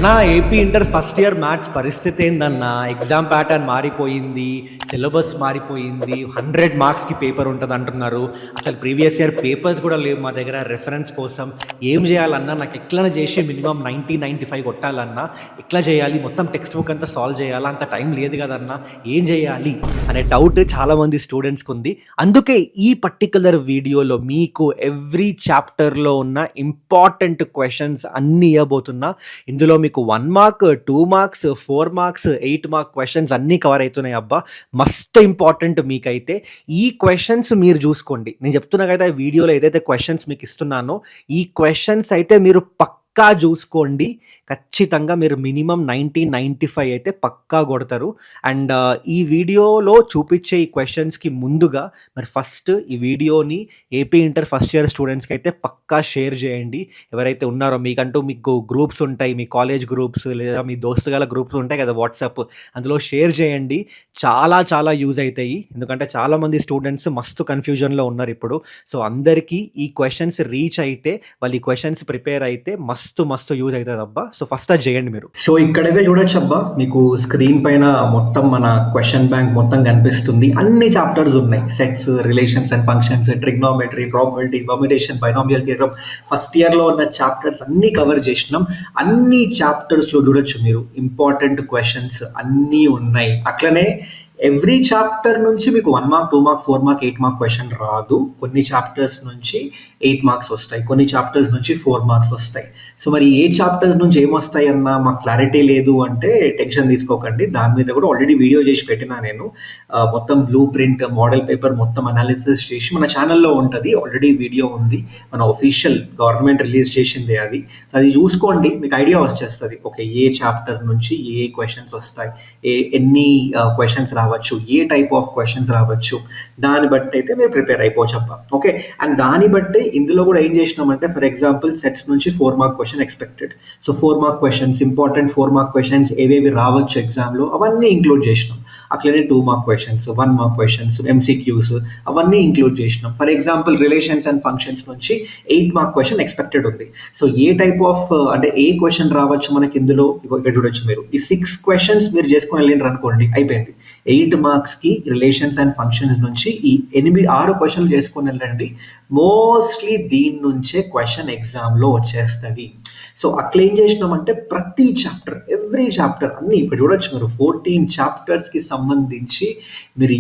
అన్నా AP inter first year maths పరిస్థితి ఏందన్నా? ఎగ్జామ్ ప్యాటర్న్ మారిపోయింది, సిలబస్ మారిపోయింది, 100 మార్క్స్‌కి పేపర్ ఉంటదంటున్నారు. అసలు ప్రీవియస్ ఇయర్ పేపర్స్ కూడా లేవు మా దగ్గర రిఫరెన్స్ కోసం. ఏం జేయాలన్నా? నాకు ఎట్లైనా జేసి మినిమమ్ 90, 95 కొట్టాలన్నా. ఎట్లా జేయాలి? మొత్తం టెక్స్ట్ బుక్ అంతా సాల్వ్ జేయాలా? అంత టైం లేదు గదన్నా! ఏం జేయాలి? అనే డౌట్ చాలామంది స్టూడెంట్స్‌కుంది. అందుకే ఈ పర్టిక్యులర్ వీడియోలో మీకు ఎవ్రీ చాప్టర్‌లో ఉన్న ఇంపార్టెంట్ క్వెషన్స్ అన్నీ ఇయ్యబోతున్నా. ఇందులో మీకు 1 mark, 2 marks, 4 marks, 8 mark questions అన్నీ కవర్ అయితున్నాయి అబ్బా! మస్త్ ఇంపార్టెంట్ మీకైతే. ఈ క్వెషన్స్ మీరు జూసుకోండి. నేను చెప్తున్నా గదా! ఈ వీడియోలో ఏదైతే క్వెషన్స్ మీకిస్తున్నానో, ఈ క్వెషన్స్ అయితే మీరు పక్కా జూసుకోండి. ఖచ్చితంగా మీరు మినిమమ్ 90, 95 అయితే పక్కా గొడతారు. అండ్ ఈ వీడియోలో చూపిచ్చే ఈ క్వెషన్స్‌కి ముందుగా మరి ఫస్ట్ ఈ వీడియోని ఏపీ ఇంటర్ ఫస్ట్ ఇయర్ స్టూడెంట్స్‌కైతే పక్కా షేర్ జేయండి. ఎవరైతే ఉన్నారో మీకు గ్రూప్స్ ఉంటాయి. మీ కాలేజ్ గ్రూప్స్ లేదా మీ దోస్తుగాళ్ళ గ్రూప్స్ ఉంటాయి కదా! వాట్సాప్ అందులో షేర్ చేయండి. చాలా యూజ్ అయితాయి. ఎందుకంటే చాలామంది స్టూడెంట్స్ మస్తు కన్‌ఫ్యూజన్‌లో ఉన్నారిప్పుడు. సో, అందరికీ ఈ క్వెషన్స్ రీచ్ అయితే వాళ్ళు ఈ క్వెషన్స్ ప్రిపేర్ అయితే మస్తు యూజ్ అయితదబ్బా! సో, ఫస్ట్ అది చేయండి మీరు. సో, ఇక్కడైతే చూడొచ్చబ్బా! మీకు స్క్రీన్ పైన మొత్తం మన క్వెషన్ బ్యాంక్ మొత్తం కనిపిస్తుంది. అన్ని చాప్టర్స్ ఉన్నాయి. Sets, relations and functions, trigonometry, probability, permutation, binomial theorem first ఇయర్‌లో ఉన్న చాప్టర్స్ అన్నీ కవర్ చేసినాం. అన్ని చాప్టర్స్‌లో చూడొచ్చు మీరు ఇంపార్టెంట్ క్వెషన్స్ అన్నీ ఉన్నాయి. అట్లనే ఎవ్రీ చాప్టర్ నుంచి మీకు 1 mark, 2 mark, 4 mark, 8 mark question రాదు. కొన్ని చాప్టర్స్ నుంచి 8 మార్క్స్ వస్తాయి. కొన్ని చాప్టర్స్ నుంచి 4 మార్క్స్ వస్తాయి. సో, మరి ఏ చాప్టర్స్ నుంచి ఏమొస్తాయన్న మాకు క్లారిటీ లేదు అంటే టెన్షన్ తీసుకోకండి. దాని మీద కూడా ఆల్రెడీ వీడియో చేసి పెట్టినా నేను. మొత్తం బ్లూ ప్రింట్, మోడల్ పేపర్ మొత్తం అనాలిసిస్ చేసి మన ఛానల్‌లో ఉంటది. ఆల్రెడీ వీడియో ఉంది. మన ఆఫీషియల్ గవర్నమెంట్ రిలీజ్ చేసిందే అది. సో, అది చూసుకోండి. మీకు ఐడియా వచ్చేస్తది. ఓకే, ఏ చాప్టర్ నుంచి ఏ క్వెషన్స్ వస్తాయి, ఎన్ని క్వెషన్స్ రావచ్చు, ఏ టైప్ ఆఫ్ క్వెషన్స్ రావచ్చు, దాన్ని బట్టి అయితే మీరు ప్రిపేర్ అయిపోవచ్చబ్బా. ఓకే, అండ్ దాన్ని బట్టి ఇందులో కూడా ఏం చేసినామంటే ఫర్ ఎగ్జాంపుల్ సెట్స్ నుంచి 4 mark question expected. So, 4 mark questions, important 4 mark questions ఏవేవి రావచ్చు ఎగ్జామ్‌లో అవన్నీ ఇంక్లూడ్ చేసినాం. అట్లనే 2 mark questions, 1 mark questions, MCQs అవన్నీ ఇంక్లూడ్ చేసినాం. For example relations and functions నుంచి 8 మార్క్ క్వెషన్ ఎక్స్పెక్టెడ్ ఉంది. సో, ఏ టైప్ ఆఫ్ అంటే ఏ క్వెషన్ రావచ్చు మనకి ఇందులో ఇక్కడ చూడొచ్చు మీరు. ఈ 6 క్వెషన్స్ మీరు చేసుకొని వెళ్ళిండ్రు అనుకోండి అయిపోయింది. 8 మార్క్స్‌కి రిలేషన్స్ అండ్ ఫంక్షన్స్ నుంచి ఈ 6 క్వెషన్లు చేసుకొని వెళ్ళండి. మోస్ట్‌లీ దీని నుంచే క్వెషన్ ఎగ్జామ్‌లో వచ్చేస్తది. సో, అట్లా ఏం చేసినామంటే ప్రతి చాప్టర్, ఎవ్రీ చాప్టర్ అన్నీ ఇప్పుడు చూడొచ్చు మీరు 14 చాప్టర్స్‌కి సంబంధించి మీరు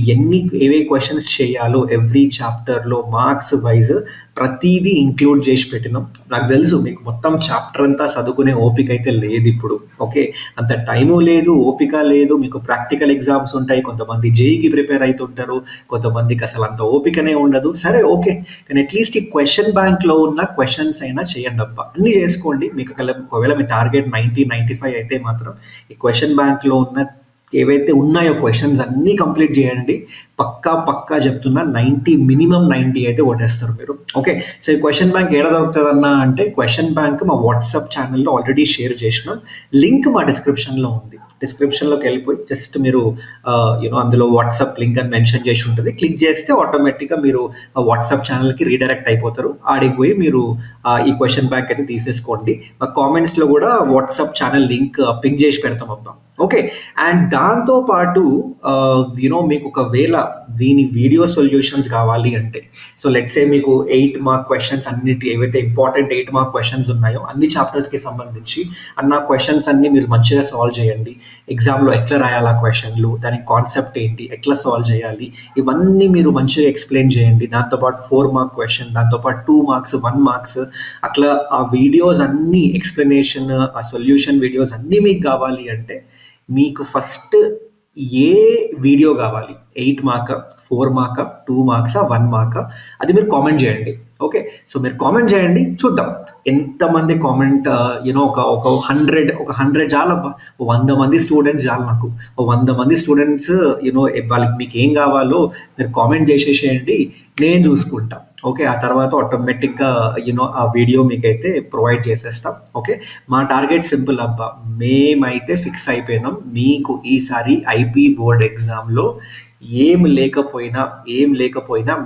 ఏవే క్వెషన్స్ చేయాలో ఎవ్రీ చాప్టర్‌లో మార్క్స్ వైస్ ప్రతీదీ ఇంక్లూడ్ చేసి పెట్టినాం. నాకు తెలుసు మీకు మొత్తం చాప్టర్ అంతా చదువుకునే ఓపిక అయితే లేదు ఇప్పుడు. ఓకే, అంత టైము లేదు, ఓపిక లేదు. మీకు ప్రాక్టికల్ ఎగ్జామ్స్ ఉంటాయి. కొంతమంది జేఈకి ప్రిపేర్ అవుతుంటారు. కొంతమందికి అసలు అంత ఓపికనే ఉండదు. సరే ఓకే, కానీ అట్లీస్ట్ ఈ క్వెషన్ బ్యాంక్‌లో ఉన్న క్వెషన్స్ అయినా చేయండబ్బా. అన్నీ చేసుకోండి. మీకు ఒకవేళ మీ టార్గెట్ 90, 95 అయితే మాత్రం ఈ క్వెషన్ బ్యాంక్‌లో ఉన్న ఏవైతే ఉన్నాయో క్వెషన్స్ అన్నీ కంప్లీట్ చేయండి. పక్కా చెప్తున్నా 90 మినిమమ్ 90 అయితే కొట్టేస్తారు మీరు. ఓకే, సో ఈ క్వెషన్ బ్యాంక్ ఏడ దొరుకుతదన్నా అంటే క్వెషన్ బ్యాంక్ మా వాట్సాప్ ఛానల్‌లో ఆల్రెడీ షేర్ చేసినాం. లింక్ మా డిస్క్రిప్షన్‌లో ఉంది. డిస్క్రిప్షన్‌లోకి వెళ్ళిపోయి జస్ట్ మీరు అందులో వాట్సాప్ లింక్ అని మెన్షన్ చేసి ఉంటుంది. క్లిక్ చేస్తే ఆటోమేటిక్‌గా మీరు వాట్సాప్ ఛానల్‌కి రీడైరెక్ట్ అయిపోతారు. ఆడికి పోయి మీరు ఈ క్వెషన్ బ్యాంక్ అయితే తీసేసుకోండి. మా కామెంట్స్‌లో కూడా వాట్సాప్ ఛానల్ లింక్ పింగ్ చేసి పెడతాం అబ్బా. ఓకే, అండ్ దాంతో పాటు మీకు ఒకవేళ దీని వీడియో సొల్యూషన్స్ కావాలి అంటే సో లెట్స్ సే మీకు 8 మార్క్ క్వెషన్స్ అన్నిటి ఏవైతే ఇంపార్టెంట్ 8 మార్క్ క్వెషన్స్ ఉన్నాయో అన్ని చాప్టర్స్‌కి సంబంధించి అన్న క్వెషన్స్ అన్ని మీరు మంచిగా సాల్వ్ చేయండి. ఎగ్జామ్‌లో ఎట్లా రాయాలి ఆ క్వెషన్‌లు, దాని కాన్సెప్ట్ ఏంటి, ఎట్లా సాల్వ్ చేయాలి, ఇవన్నీ మీరు మంచిగా ఎక్స్‌ప్లెయిన్ చేయండి. దాంతోపాటు 4 మార్క్ క్వెషన్, దాంతోపాటు 2 మార్క్స్, 1 మార్క్స్ అట్లా ఆ వీడియోస్ అన్నీ ఎక్స్‌ప్లనేషన్, ఆ సొల్యూషన్ వీడియోస్ అన్నీ మీకు కావాలి అంటే మీకు ఫస్ట్ ఏ వీడియో కావాలి, 8 మార్కా, 4 మార్కా, 2 మార్క్సా, 1 మార్కా అది మీరు కామెంట్ చేయండి. ఓకే, సో మీరు కామెంట్ చేయండి, చూద్దాం ఎంతమంది కామెంట్ ఒక 100 చాలబ్బా. 100 మంది స్టూడెంట్స్ చాలు నాకు. 100 మంది స్టూడెంట్స్ వాళ్ళకి మీకు ఏం కావాలో మీరు కామెంట్ చేసేసేయండి, నేను చూసుకుంటా. ఓకే. ఆ తర్వాత ఆటోమేటిక్‌గా ఆ వీడియో మీకైతే ప్రొవైడ్ చేసేస్తాం. ఓకే. మా టార్గెట్ సింపుల్ అబ్బా! మేమైతే ఫిక్స్ అయిపోయినాం. మీకు ఈసారి ఐపీ బోర్డ్ ఎగ్జామ్‌లో ఏం లేకపోయినా,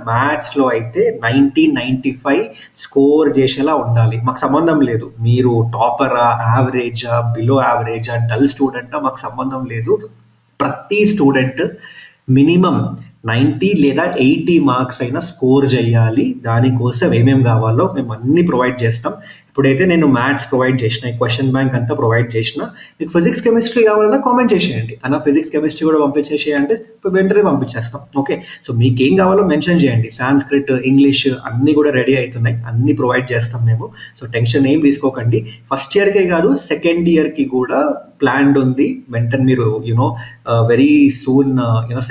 మ్యాథ్స్‌లో అయితే 90, 95 స్కోర్ చేసేలా ఉండాలి. మాకు సంబంధం లేదు. మీరు టాపరా? యావరేజా? బిలో యావరేజా? డల్ స్టూడెంటా? మాకు సంబంధం లేదు. ప్రతి స్టూడెంట్ మినిమమ్ 90 లేదా 80 మార్క్స్ అయినా స్కోర్ చేయాలి. దానికోసం ఏమేం కావాలో మేము అన్నీ ప్రొవైడ్ చేస్తాం. ఇప్పుడైతే నేను మ్యాథ్స్ ప్రొవైడ్ చేసిన, ఈ క్వెషన్ బ్యాంక్ అంతా ప్రొవైడ్ చేసిన. మీకు ఫిజిక్స్, కెమిస్ట్రీ కావాలన్నా కామెంట్ చేసేయండి. అన్న ఫిజిక్స్, కెమిస్ట్రీ కూడా పంపించేసేయండి, వెంటనే పంపించేస్తాం. ఓకే. సో మీకేం కావాలో మెన్షన్ చేయండి. సాంస్క్రిట్, ఇంగ్లీష్ అన్నీ కూడా రెడీ అవుతున్నాయి. అన్నీ ప్రొవైడ్ చేస్తాం మేము. సో టెన్షన్ ఏం తీసుకోకండి. ఫస్ట్ ఇయర్కే కాదు, సెకండ్ ఇయర్కి కూడా ప్లాన్డ్ ఉంది. వెంటనే మీరు వెరీ సూన్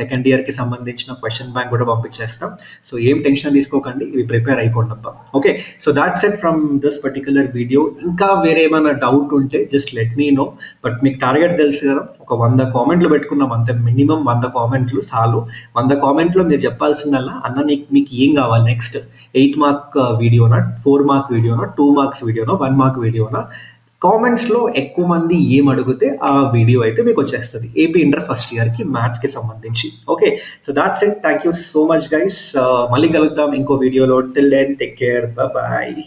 సెకండ్ ఇయర్కి సంబంధించిన క్వశ్చన్ బ్యాంక్ కూడా పంపించేస్తాం. సో ఏం టెన్షన్ తీసుకోకండి, ఇవి ప్రిపేర్ అయిపోండి అబ్బా. Okay. So that's it from this particular video. ఇంకా వేరే ఏమైనా డౌట్ ఉంటే just let me know. But మీకు టార్గెట్ తెలుసు కదా, ఒక 100 కామెంట్లు పెట్టుకున్నాం అంతే. మినిమం 100 కామెంట్లు చాలు. 100 కామెంట్లో మీరు చెప్పాల్సిందల్లా, అన్న మీకు ఏం కావాలి నెక్స్ట్, 8 మార్క్ వీడియోనా, 4 మార్క్ వీడియోనా, 2 మార్క్స్ వీడియోనా, 1 మార్క్ వీడియోనా. కామెంట్స్లో ఎక్కువ మంది ఏం అడిగితే ఆ వీడియో అయితే మీకు వచ్చేస్తుంది. ఏపీ ఇంటర్ ఫస్ట్ ఇయర్కి మ్యాథ్స్కి సంబంధించి. Okay. So that's it. Thank you so much guys. మళ్ళీ కలుద్దాం ఇంకో వీడియోలో. Till then take care. Bye.